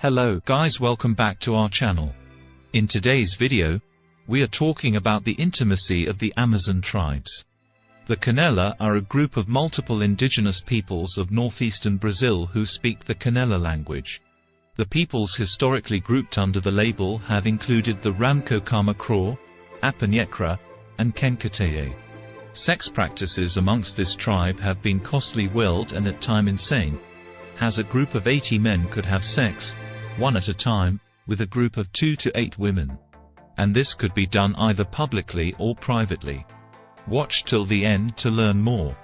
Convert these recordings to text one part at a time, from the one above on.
Hello guys, welcome back to our channel. In today's video, we are talking about the intimacy of the Amazon tribes. The Quenela are a group of multiple indigenous peoples of northeastern Brazil who speak the Quenela language. The peoples historically grouped under the label have included the Ramco-Kamakra, Apanyekra, and Kenkateye. Sex practices amongst this tribe have been costly willed and at times insane, as a group of 80 men could have sex, one at a time, with a group of 2 to 8 women. And this could be done either publicly or privately. Watch till the end to learn more.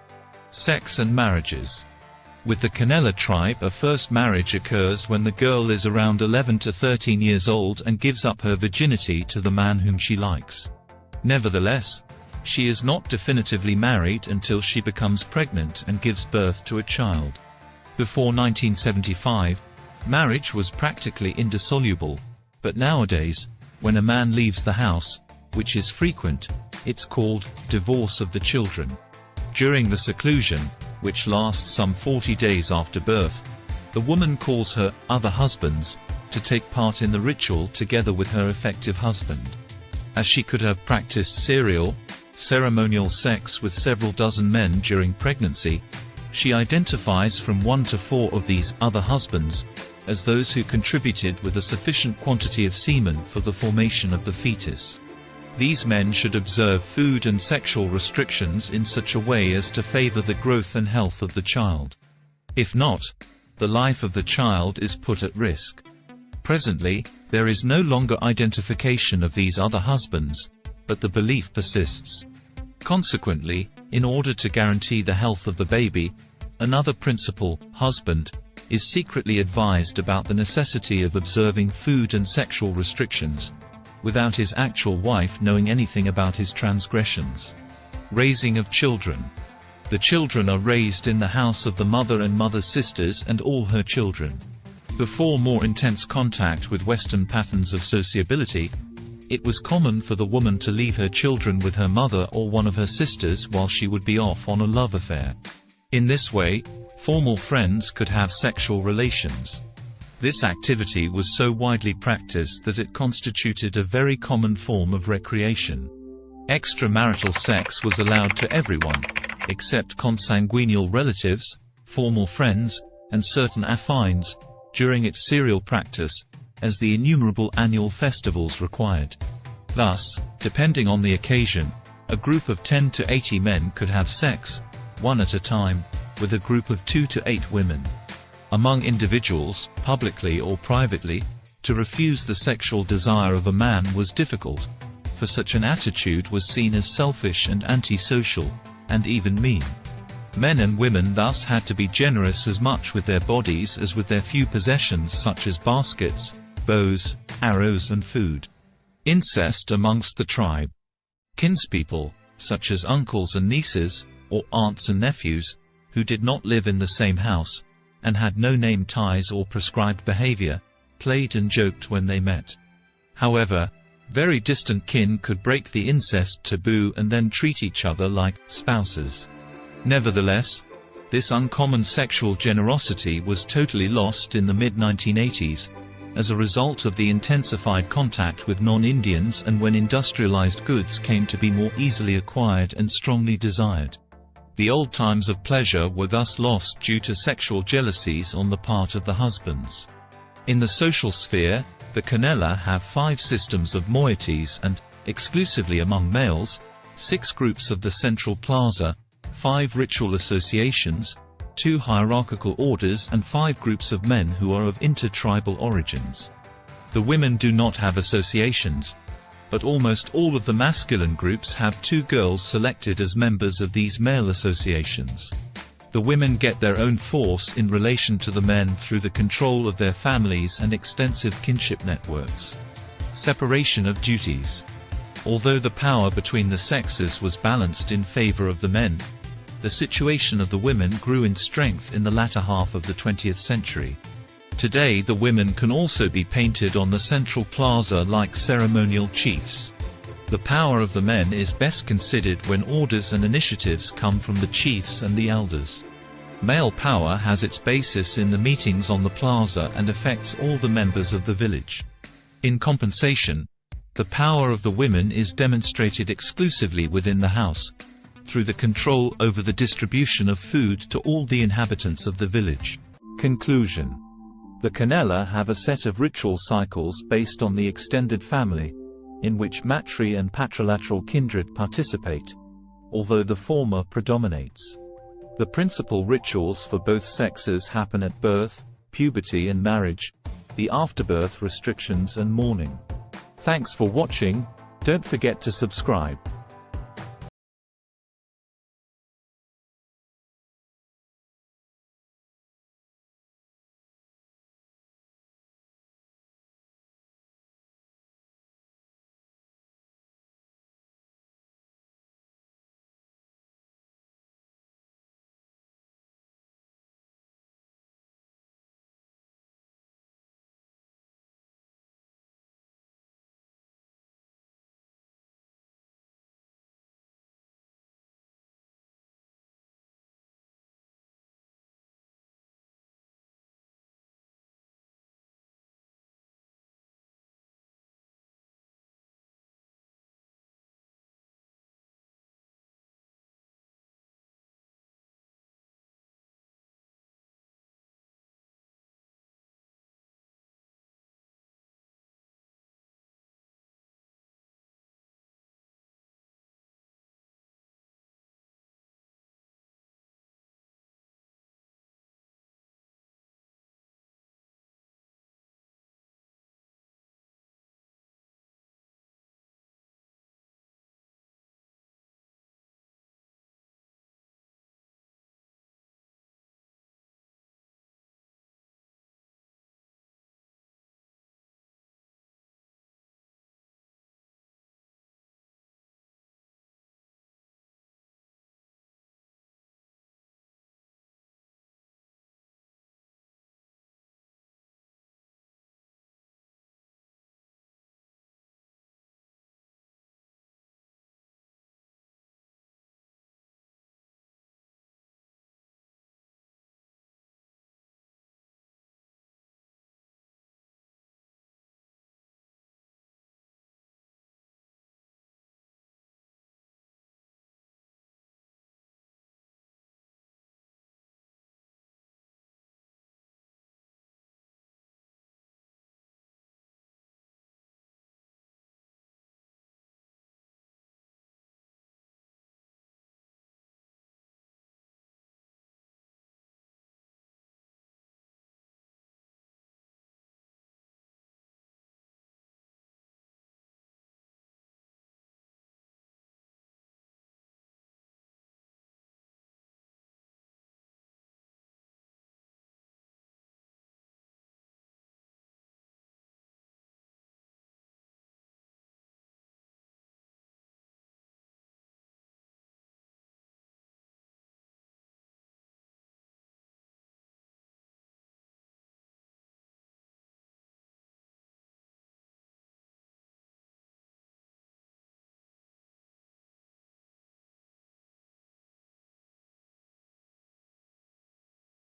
Sex and marriages. With the Quenela tribe, a first marriage occurs when the girl is around 11 to 13 years old and gives up her virginity to the man whom she likes. Nevertheless, she is not definitively married until she becomes pregnant and gives birth to a child. Before 1975, marriage was practically indissoluble, but nowadays, when a man leaves the house, which is frequent, it's called divorce of the children. During the seclusion, which lasts some 40 days after birth, the woman calls her other husbands to take part in the ritual together with her effective husband. As she could have practiced ceremonial sex with several dozen men during pregnancy, she identifies from 1 to 4 of these other husbands as those who contributed with a sufficient quantity of semen for the formation of the fetus. These men should observe food and sexual restrictions in such a way as to favor the growth and health of the child. If not, the life of the child is put at risk. Presently, there is no longer identification of these other husbands, but the belief persists. Consequently, in order to guarantee the health of the baby, another principal, husband, is secretly advised about the necessity of observing food and sexual restrictions, without his actual wife knowing anything about his transgressions. Raising of children. The children are raised in the house of the mother and mother's sisters and all her children. Before more intense contact with Western patterns of sociability, it was common for the woman to leave her children with her mother or one of her sisters while she would be off on a love affair. In this way, formal friends could have sexual relations. This activity was so widely practiced that it constituted a very common form of recreation. Extramarital sex was allowed to everyone, except consanguineal relatives, formal friends, and certain affines, during its serial practice, as the innumerable annual festivals required. Thus, depending on the occasion, a group of 10 to 80 men could have sex, one at a time, with a group of 2 to 8 women. Among individuals, publicly or privately, to refuse the sexual desire of a man was difficult, for such an attitude was seen as selfish and antisocial, and even mean. Men and women thus had to be generous as much with their bodies as with their few possessions such as baskets, bows, arrows and food. Incest amongst the tribe. Kinspeople, such as uncles and nieces, or aunts and nephews, who did not live in the same house, and had no name ties or prescribed behavior, played and joked when they met. However, very distant kin could break the incest taboo and then treat each other like spouses. Nevertheless, this uncommon sexual generosity was totally lost in the mid-1980s, as a result of the intensified contact with non-Indians and when industrialized goods came to be more easily acquired and strongly desired. The old times of pleasure were thus lost due to sexual jealousies on the part of the husbands. In the social sphere, the Quenela have 5 systems of moieties and, exclusively among males, 6 groups of the Central Plaza, 5 ritual associations, 2 hierarchical orders and 5 groups of men who are of intertribal origins. The women do not have associations, but almost all of the masculine groups have 2 girls selected as members of these male associations. The women get their own force in relation to the men through the control of their families and extensive kinship networks. Separation of duties. Although the power between the sexes was balanced in favor of the men, the situation of the women grew in strength in the latter half of the 20th century. Today the women can also be painted on the Central Plaza like ceremonial chiefs. The power of the men is best considered when orders and initiatives come from the chiefs and the elders. Male power has its basis in the meetings on the plaza and affects all the members of the village. In compensation, the power of the women is demonstrated exclusively within the house, through the control over the distribution of food to all the inhabitants of the village. Conclusion. The Quenella have a set of ritual cycles based on the extended family, in which matri and patrilateral kindred participate, although the former predominates. The principal rituals for both sexes happen at birth, puberty and marriage, the afterbirth restrictions and mourning. Thanks for watching. Don't forget to subscribe.